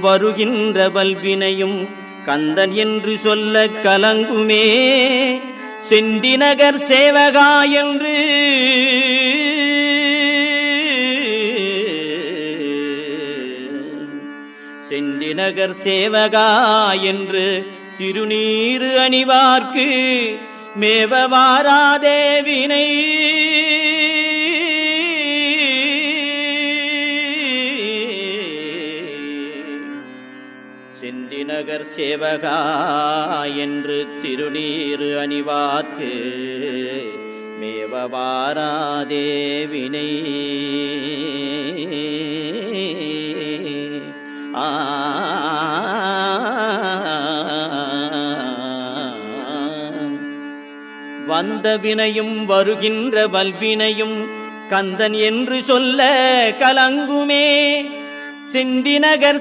வருகின்ற வல்வினையும் கந்தன் என்று சொல்ல கலங்குமே. செந்திநகர் சேவகா என்று செந்திநகர் சேவகா என்று திருநீறு அணிவார்க்கு மேவ வாராதே வினை. செந்திநகர் சேவகா என்று திருநீறு அணிவார்க்கு மேவ வாராதே வினை. வந்த வினையும் வருகின்ற வல்வினையும் கந்தன் என்று சொல்ல கலங்குமே. செந்திநகர்